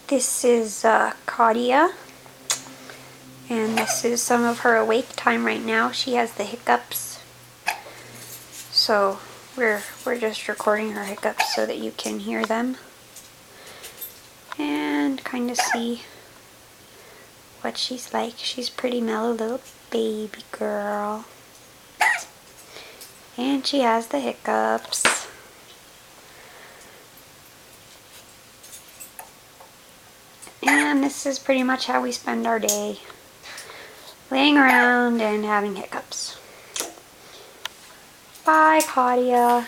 This is Kadia, and this is some of her awake time right now. She has the hiccups, so we're just recording her hiccups so that you can hear them and kind of see what she's like. She's a pretty mellow little baby girl, and she has the hiccups. And this is pretty much how we spend our day, laying around and having hiccups. Bye, Kadia.